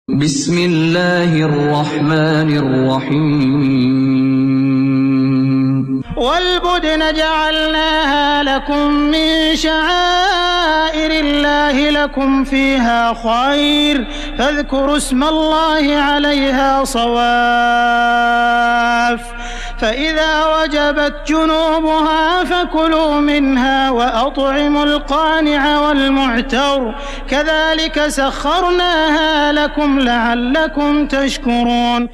Bismillahirrahmanirrahim. والبدن جعلناها لكم من شعائر الله لكم فيها خير فاذكروا اسم الله عليها صواف فإذا وجبت جنوبها فكلوا منها وأطعموا القانع والمعتر كذلك سخرناها لكم لعلكم تشكرون.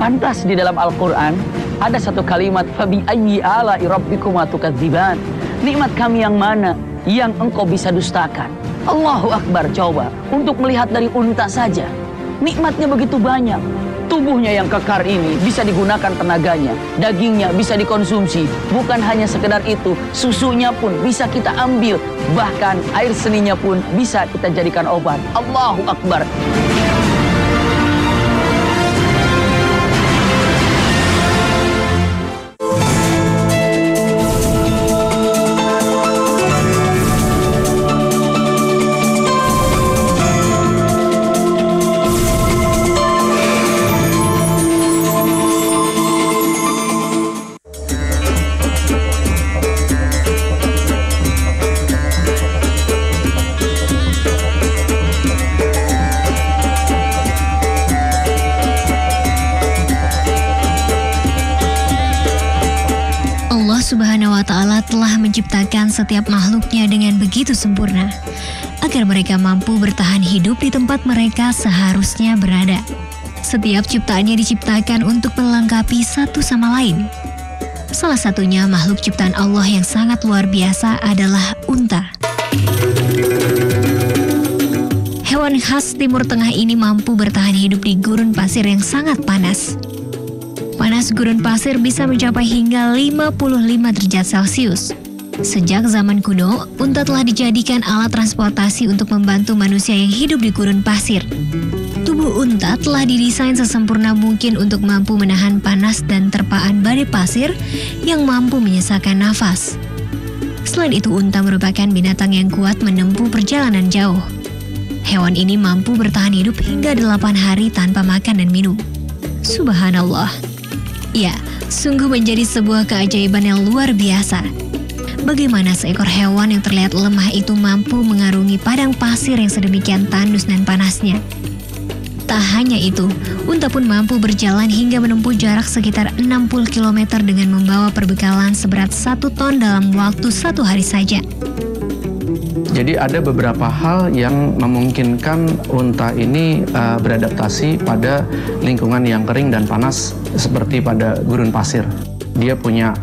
Pantas di dalam Al-Quran ada satu kalimat fabi ayyi ala'i rabbikuma tukadziban. Nikmat kami yang mana yang engkau bisa dustakan? Allahu Akbar. Coba untuk melihat dari unta saja, nikmatnya begitu banyak. Tubuhnya yang kekar ini bisa digunakan tenaganya, dagingnya bisa dikonsumsi. Bukan hanya sekedar itu, susunya pun bisa kita ambil, bahkan air seninya pun bisa kita jadikan obat. Allahu Akbar. Subhanahu wa ta'ala telah menciptakan setiap makhluknya dengan begitu sempurna agar mereka mampu bertahan hidup di tempat mereka seharusnya berada. Setiap ciptaannya diciptakan untuk melengkapi satu sama lain. Salah satunya makhluk ciptaan Allah yang sangat luar biasa adalah unta. Hewan khas Timur Tengah ini mampu bertahan hidup di gurun pasir yang sangat panas. Panas gurun pasir bisa mencapai hingga 55 derajat Celcius. Sejak zaman kuno, unta telah dijadikan alat transportasi untuk membantu manusia yang hidup di gurun pasir. Tubuh unta telah didesain sesempurna mungkin untuk mampu menahan panas dan terpaan badai pasir yang mampu menyesakan nafas. Selain itu, unta merupakan binatang yang kuat menempuh perjalanan jauh. Hewan ini mampu bertahan hidup hingga 8 hari tanpa makan dan minum. Subhanallah. Ya, sungguh menjadi sebuah keajaiban yang luar biasa. Bagaimana seekor hewan yang terlihat lemah itu mampu mengarungi padang pasir yang sedemikian tandus dan panasnya. Tak hanya itu, unta pun mampu berjalan hingga menempuh jarak sekitar 60 km dengan membawa perbekalan seberat 1 ton dalam waktu 1 hari saja. Jadi ada beberapa hal yang memungkinkan unta ini beradaptasi pada lingkungan yang kering dan panas seperti pada gurun pasir. Dia punya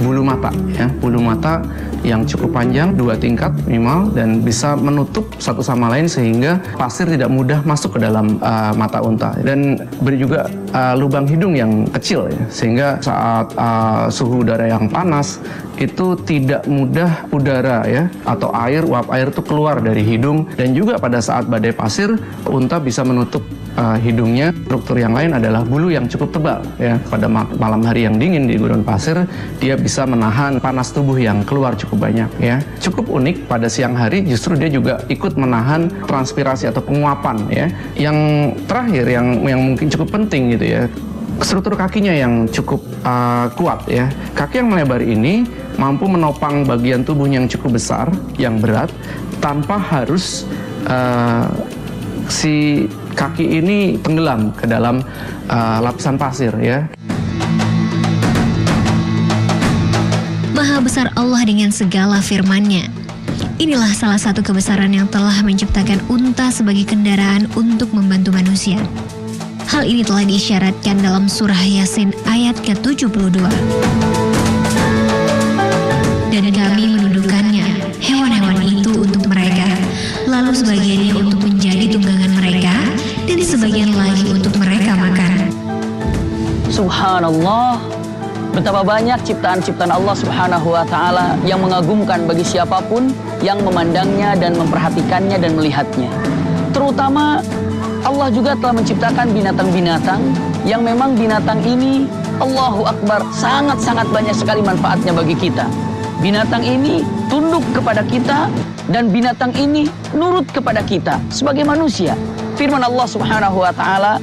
bulu mata, bulu mata yang cukup panjang, 2 tingkat minimal, dan bisa menutup satu sama lain sehingga pasir tidak mudah masuk ke dalam mata unta. Dan beri juga lubang hidung yang kecil, sehingga saat suhu udara yang panas itu tidak mudah udara atau air, uap air itu keluar dari hidung. Dan juga pada saat badai pasir, unta bisa menutup hidungnya. Struktur yang lain adalah bulu yang cukup tebal pada malam hari yang dingin di gurun pasir, dia bisa menahan panas tubuh yang keluar cukup banyak Cukup unik, pada siang hari justru dia juga ikut menahan transpirasi atau penguapan Yang terakhir yang mungkin cukup penting gitu struktur kakinya yang cukup kuat Kaki yang melebar ini mampu menopang bagian tubuh yang cukup besar, yang berat, tanpa harus si kaki ini tenggelam ke dalam lapisan pasir Maha besar Allah dengan segala firman-Nya. Inilah salah satu kebesaran yang telah menciptakan unta sebagai kendaraan untuk membantu manusia. Hal ini telah diisyaratkan dalam surah Yasin ayat ke-72. Dan kami menundukkannya, hewan-hewan itu untuk mereka, lalu sebagiannya untuk menjadi tunggangan mereka, dan sebagian lagi untuk mereka makan. Subhanallah, betapa banyak ciptaan-ciptaan Allah Subhanahu wa ta'ala yang mengagumkan bagi siapapun yang memandangnya dan memperhatikannya dan melihatnya. Terutama Allah juga telah menciptakan binatang-binatang yang memang binatang ini, Allahu Akbar, sangat-sangat banyak sekali manfaatnya bagi kita. binatang ini tunduk kepada kita dan binatang ini nurut kepada kita sebagai manusia. Firman Allah Subhanahu wa taala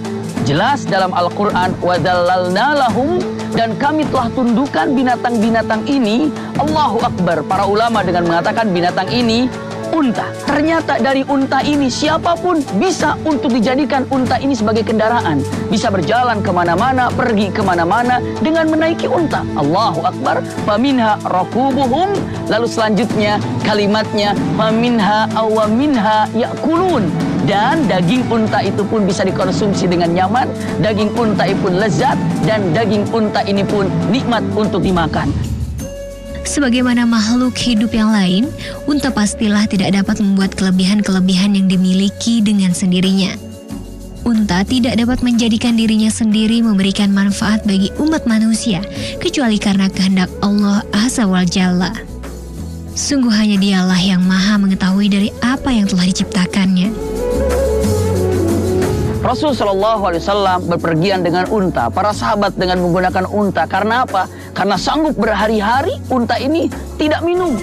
jelas dalam Al-Qur'an, wa dzallalna lahum, dan kami telah tundukkan binatang-binatang ini. Allahu Akbar. Para ulama dengan mengatakan binatang ini unta. Ternyata dari unta ini siapapun bisa untuk dijadikan unta ini sebagai kendaraan. Bisa berjalan kemana-mana, pergi kemana-mana dengan menaiki unta. Allahu Akbar. Faminha rakubuhum. Lalu selanjutnya kalimatnya faminha aw minha yakulun. Dan daging unta itu pun bisa dikonsumsi dengan nyaman. Daging unta itu pun lezat. Dan daging unta ini pun nikmat untuk dimakan. Sebagaimana makhluk hidup yang lain, unta pastilah tidak dapat membuat kelebihan-kelebihan yang dimiliki dengan sendirinya. Unta tidak dapat menjadikan dirinya sendiri memberikan manfaat bagi umat manusia, kecuali karena kehendak Allah Azza wa Jalla. Sungguh hanya Dialah yang maha mengetahui dari apa yang telah diciptakannya. Rasul Shallallahu Alaihi Wasallam berpergian dengan unta. Para sahabat dengan menggunakan unta. Karena apa? Karena sanggup berhari-hari unta ini tidak minum.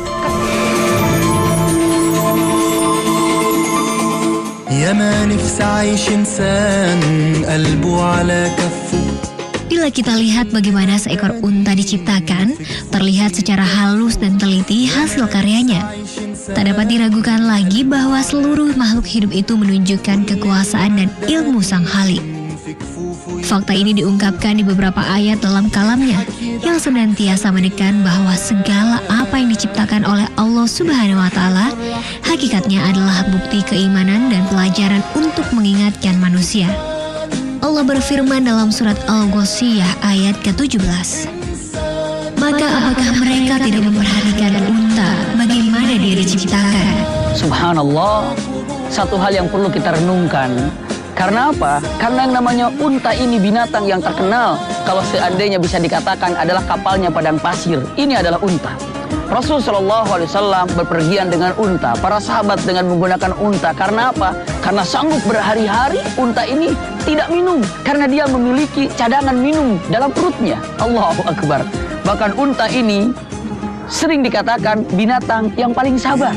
Bila kita lihat bagaimana seekor unta diciptakan, terlihat secara halus dan teliti hasil karyanya. Tak dapat diragukan lagi bahwa seluruh makhluk hidup itu menunjukkan kekuasaan dan ilmu Sang Khalik. Fakta ini diungkapkan di beberapa ayat dalam kalamnya yang senantiasa menekan bahwa segala apa yang diciptakan oleh Allah Subhanahu wa taala hakikatnya adalah bukti keimanan dan pelajaran untuk mengingatkan manusia. Allah berfirman dalam surat Al-Ghasyiyah ayat ke-17. Maka apakah mereka tidak memperhatikan unta bagaimana dia diciptakan? Subhanallah, satu hal yang perlu kita renungkan. Karena apa? Karena yang namanya unta ini binatang yang terkenal. Kalau seandainya bisa dikatakan adalah kapalnya padang pasir, ini adalah unta. Rasul Shallallahu Alaihi Wasallam berpergian dengan unta. Para sahabat dengan menggunakan unta. Karena apa? Karena sanggup berhari-hari unta ini tidak minum. Karena dia memiliki cadangan minum dalam perutnya. Allahu Akbar. Bahkan unta ini sering dikatakan binatang yang paling sabar.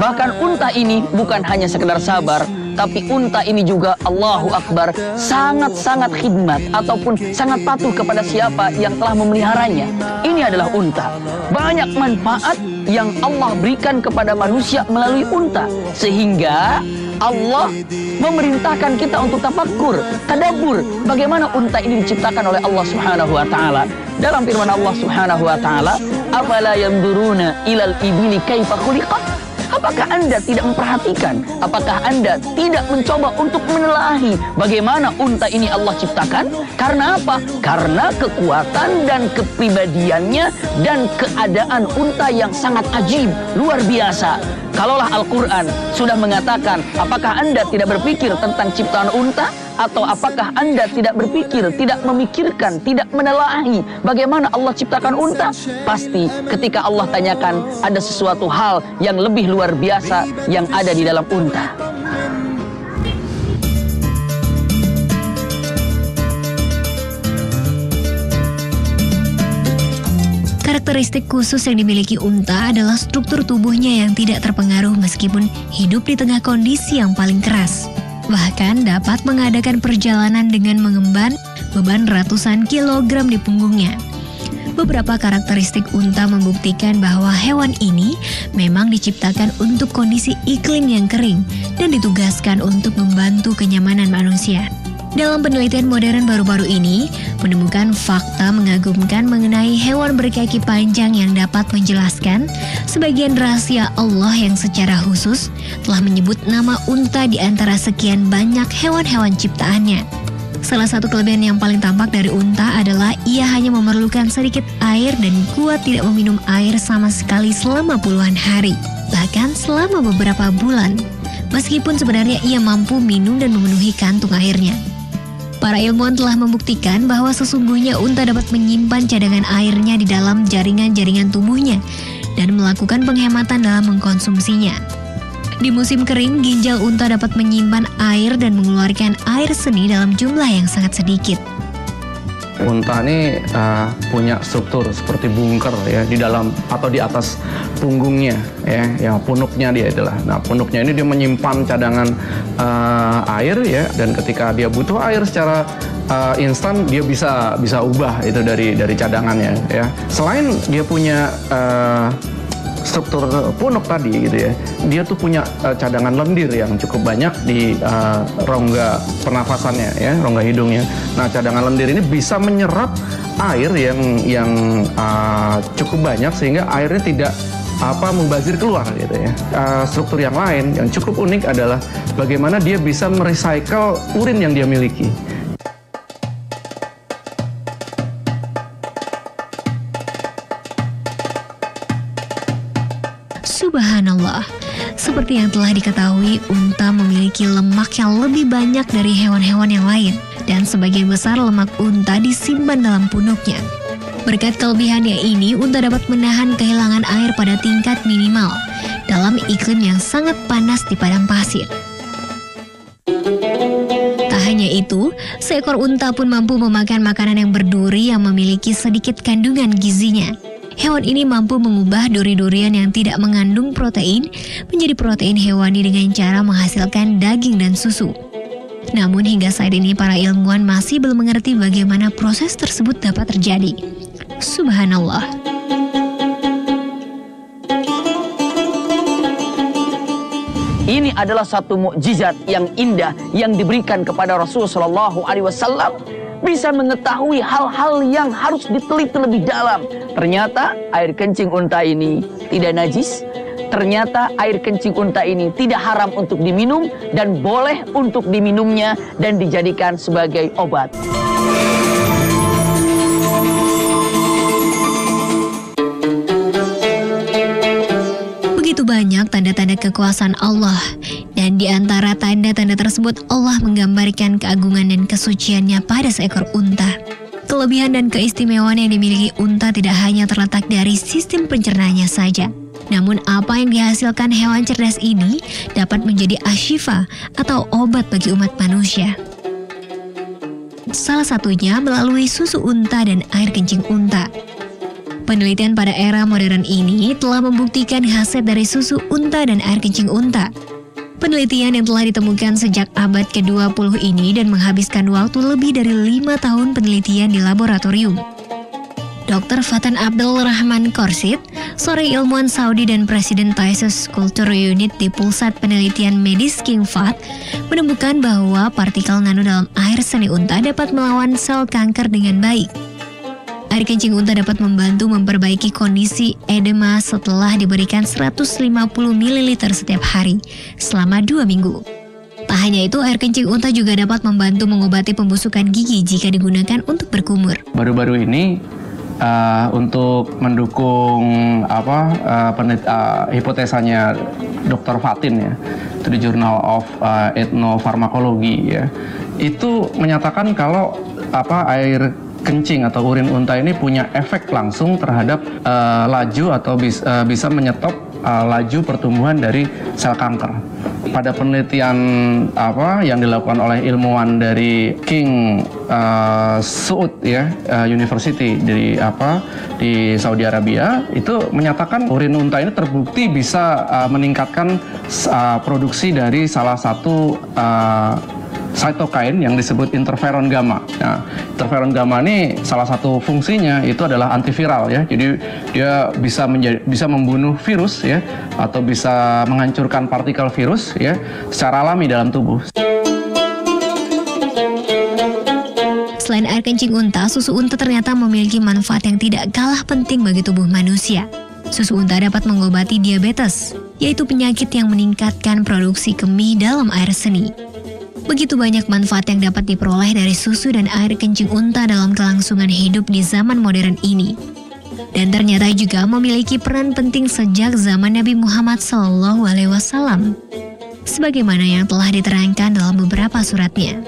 Bahkan unta ini bukan hanya sekedar sabar, tapi unta ini juga Allahu Akbar sangat-sangat khidmat ataupun sangat patuh kepada siapa yang telah memeliharanya. Ini adalah unta. Banyak manfaat yang Allah berikan kepada manusia melalui unta, sehingga Allah memerintahkan kita untuk tafakkur, tadabbur bagaimana unta ini diciptakan oleh Allah Subhanahu wa taala. Dalam firman Allah Subhanahu wa taala, "Afala yanzuruna ilal ibili kaifa khuliqat?" Apakah Anda tidak memperhatikan? Apakah Anda tidak mencoba untuk menelahi bagaimana unta ini Allah ciptakan? Karena apa? Karena kekuatan dan kepribadiannya dan keadaan unta yang sangat ajib, luar biasa. Kalaulah Al-Quran sudah mengatakan, apakah Anda tidak berpikir tentang ciptaan unta? Atau apakah Anda tidak berpikir, tidak memikirkan, tidak menelahi bagaimana Allah ciptakan unta? Pasti ketika Allah tanyakan, ada sesuatu hal yang lebih luar biasa yang ada di dalam unta. Karakteristik khusus yang dimiliki unta adalah struktur tubuhnya yang tidak terpengaruh meskipun hidup di tengah kondisi yang paling keras. Bahkan dapat mengadakan perjalanan dengan mengemban beban ratusan kilogram di punggungnya. Beberapa karakteristik unta membuktikan bahwa hewan ini memang diciptakan untuk kondisi iklim yang kering dan ditugaskan untuk membantu kenyamanan manusia. Dalam penelitian modern baru-baru ini, menemukan fakta mengagumkan mengenai hewan berkaki panjang yang dapat menjelaskan sebagian rahasia Allah yang secara khusus telah menyebut nama unta di antara sekian banyak hewan-hewan ciptaannya. Salah satu kelebihan yang paling tampak dari unta adalah ia hanya memerlukan sedikit air dan kuat tidak meminum air sama sekali selama puluhan hari, bahkan selama beberapa bulan, meskipun sebenarnya ia mampu minum dan memenuhi kantung airnya. Para ilmuwan telah membuktikan bahwa sesungguhnya unta dapat menyimpan cadangan airnya di dalam jaringan-jaringan tubuhnya dan melakukan penghematan dalam mengkonsumsinya. Di musim kering, ginjal unta dapat menyimpan air dan mengeluarkan air seni dalam jumlah yang sangat sedikit. unta ini punya struktur seperti bunker ya di dalam atau di atas punggungnya ya, yang punuknya dia itulah. Nah, punuknya ini dia menyimpan cadangan air ya, dan ketika dia butuh air secara instan dia bisa ubah itu dari cadangannya ya. Selain dia punya struktur punuk tadi gitu ya, dia tuh punya cadangan lendir yang cukup banyak di rongga pernafasannya ya, rongga hidungnya. Nah, cadangan lendir ini bisa menyerap air yang cukup banyak sehingga airnya tidak membazir keluar gitu ya. Struktur yang lain yang cukup unik adalah bagaimana dia bisa merecycle urin yang dia miliki. Subhanallah, seperti yang telah diketahui, unta memiliki lemak yang lebih banyak dari hewan-hewan yang lain, dan sebagian besar lemak unta disimpan dalam punuknya. Berkat kelebihannya ini, unta dapat menahan kehilangan air pada tingkat minimal dalam iklim yang sangat panas di padang pasir. Tak hanya itu, seekor unta pun mampu memakan makanan yang berduri yang memiliki sedikit kandungan gizinya. Hewan ini mampu mengubah duri-durian yang tidak mengandung protein menjadi protein hewani dengan cara menghasilkan daging dan susu. Namun hingga saat ini para ilmuwan masih belum mengerti bagaimana proses tersebut dapat terjadi. Subhanallah. Ini adalah satu mukjizat yang indah yang diberikan kepada Rasulullah SAW. Bisa mengetahui hal-hal yang harus diteliti lebih dalam. Ternyata air kencing unta ini tidak najis. Ternyata air kencing unta ini tidak haram untuk diminum dan boleh untuk diminumnya dan dijadikan sebagai obat. Begitu banyak tanda-tanda kekuasaan Allah, dan di antara tanda-tanda tersebut Allah menggambarkan keagungan dan kesuciannya pada seekor unta. Kelebihan dan keistimewaan yang dimiliki unta tidak hanya terletak dari sistem pencernaannya saja, namun apa yang dihasilkan hewan cerdas ini dapat menjadi asyifa atau obat bagi umat manusia. Salah satunya melalui susu unta dan air kencing unta. Penelitian pada era modern ini telah membuktikan khasiat dari susu unta dan air kencing unta. Penelitian yang telah ditemukan sejak abad ke-20 ini dan menghabiskan waktu lebih dari 5 tahun penelitian di laboratorium. Dr. Fatan Abdul Rahman Korsid, seorang ilmuwan Saudi dan Presiden Taisus Culture Unit di Pusat Penelitian Medis King Fahd, menemukan bahwa partikel nano dalam air seni unta dapat melawan sel kanker dengan baik. Air kencing unta dapat membantu memperbaiki kondisi edema setelah diberikan 150 ml setiap hari selama 2 minggu. Tak hanya itu, air kencing unta juga dapat membantu mengobati pembusukan gigi jika digunakan untuk berkumur. Baru-baru ini untuk mendukung hipotesanya Dr. Fatin ya, itu di Journal of Ethnofarmakologi ya, itu menyatakan kalau air kencing atau urin unta ini punya efek langsung terhadap laju atau bisa menyetop laju pertumbuhan dari sel kanker. Pada penelitian yang dilakukan oleh ilmuwan dari King Saud ya University di Saudi Arabia, itu menyatakan urin unta ini terbukti bisa meningkatkan produksi dari salah satu cytokine yang disebut interferon gamma. Nah, interferon gamma ini salah satu fungsinya itu adalah antiviral ya. Jadi dia bisa membunuh virus ya, atau bisa menghancurkan partikel virus ya secara alami dalam tubuh. Selain air kencing unta, susu unta ternyata memiliki manfaat yang tidak kalah penting bagi tubuh manusia. Susu unta dapat mengobati diabetes, yaitu penyakit yang meningkatkan produksi kemih dalam air seni. Begitu banyak manfaat yang dapat diperoleh dari susu dan air kencing unta dalam kelangsungan hidup di zaman modern ini. Dan ternyata juga memiliki peran penting sejak zaman Nabi Muhammad SAW, sebagaimana yang telah diterangkan dalam beberapa suratnya.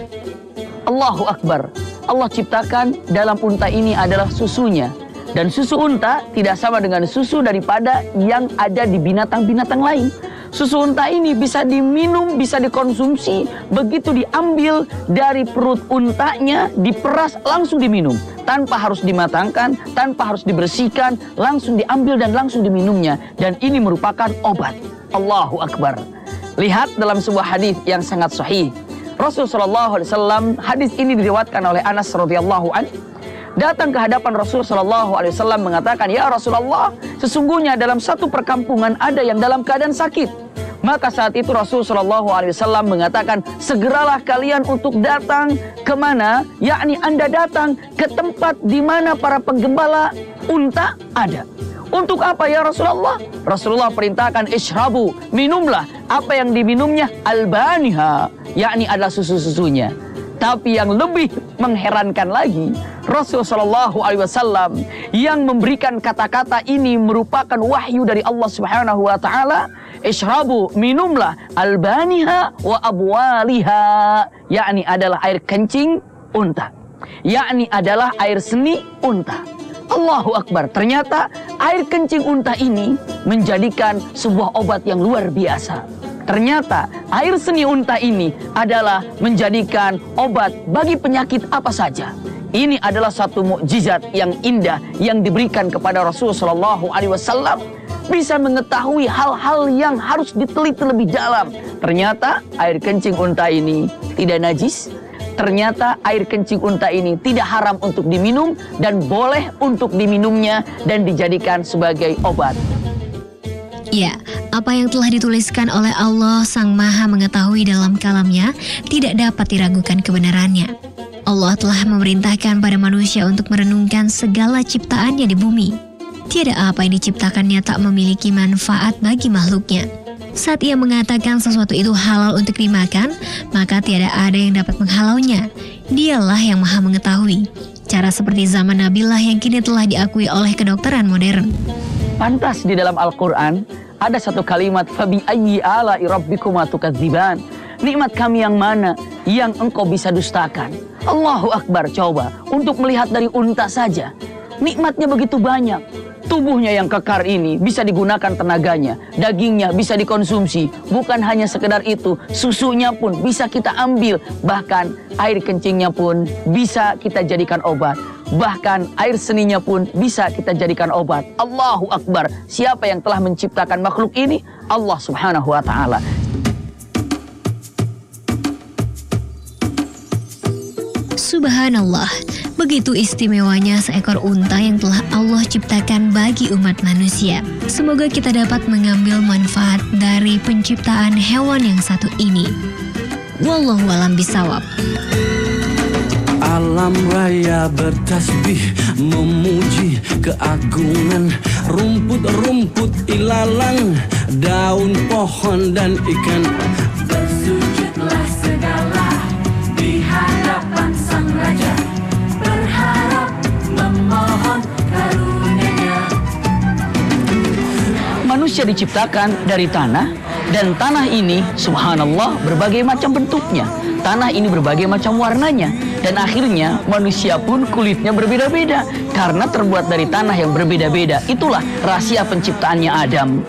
Allahu Akbar. Allah ciptakan dalam unta ini adalah susunya. Dan susu unta tidak sama dengan susu daripada yang ada di binatang-binatang lain. Susu unta ini bisa diminum, bisa dikonsumsi. Begitu diambil dari perut untanya, diperas, langsung diminum. Tanpa harus dimatangkan, tanpa harus dibersihkan, langsung diambil dan langsung diminumnya. Dan ini merupakan obat. Allahu Akbar. Lihat dalam sebuah hadis yang sangat sahih. Rasulullah SAW, hadis ini diriwayatkan oleh Anas radhiyallahu anhu. Datang ke hadapan Rasulullah SAW mengatakan, "Ya Rasulullah, sesungguhnya dalam satu perkampungan ada yang dalam keadaan sakit." Maka saat itu Rasulullah SAW mengatakan, "Segeralah kalian untuk datang kemana? Yakni Anda datang ke tempat di mana para penggembala unta ada." Untuk apa ya Rasulullah? Rasulullah perintahkan, "Ishrabu, minumlah." Apa yang diminumnya? Albaniha, yakni adalah susu-susunya. Tapi yang lebih mengherankan lagi, Rasulullah SAW yang memberikan kata-kata ini merupakan wahyu dari Allah Subhanahu wa taala. Ishrabu, minumlah, albaniha wa abwaliha, yakni adalah air kencing unta, yakni adalah air seni unta. Allahu Akbar. Ternyata air kencing unta ini menjadikan sebuah obat yang luar biasa. Ternyata air seni unta ini adalah menjadikan obat bagi penyakit apa saja. Ini adalah satu mukjizat yang indah yang diberikan kepada Rasulullah SAW. Bisa mengetahui hal-hal yang harus diteliti lebih dalam. Ternyata air kencing unta ini tidak najis. Ternyata air kencing unta ini tidak haram untuk diminum dan boleh untuk diminumnya dan dijadikan sebagai obat. Ya, apa yang telah dituliskan oleh Allah Sang Maha Mengetahui dalam kalamnya tidak dapat diragukan kebenarannya. Allah telah memerintahkan pada manusia untuk merenungkan segala ciptaannya di bumi. Tiada apa yang diciptakannya tak memiliki manfaat bagi makhluknya. Saat ia mengatakan sesuatu itu halal untuk dimakan, maka tiada ada yang dapat menghalaunya. Dialah yang Maha Mengetahui. Cara seperti zaman Nabi lah yang kini telah diakui oleh kedokteran modern. Pantas di dalam Al-Quran ada satu kalimat, "Fabi ayyi ala'i rabbikuma tukadziban." Nikmat kami yang mana yang engkau bisa dustakan? Allahu Akbar. Coba untuk melihat dari unta saja, nikmatnya begitu banyak. Tubuhnya yang kekar ini bisa digunakan tenaganya, dagingnya bisa dikonsumsi. Bukan hanya sekedar itu, susunya pun bisa kita ambil. Bahkan air kencingnya pun bisa kita jadikan obat. Bahkan air seninya pun bisa kita jadikan obat. Allahu Akbar. Siapa yang telah menciptakan makhluk ini? Allah Subhanahu wa ta'ala. Subhanallah, begitu istimewanya seekor unta yang telah Allah ciptakan bagi umat manusia. Semoga kita dapat mengambil manfaat dari penciptaan hewan yang satu ini. Wallahu a'lam bishawab. Alam raya bertasbih memuji keagungan rumput-rumput ilalang, daun pohon dan ikan. Bersujudlah segala di hadapan Sang Raja, berharap memohon karunia-Nya. Manusia diciptakan dari tanah, dan tanah ini subhanallah berbagai macam bentuknya. Tanah ini berbagai macam warnanya, dan akhirnya manusia pun kulitnya berbeda-beda karena terbuat dari tanah yang berbeda-beda. Itulah rahasia penciptaannya Adam.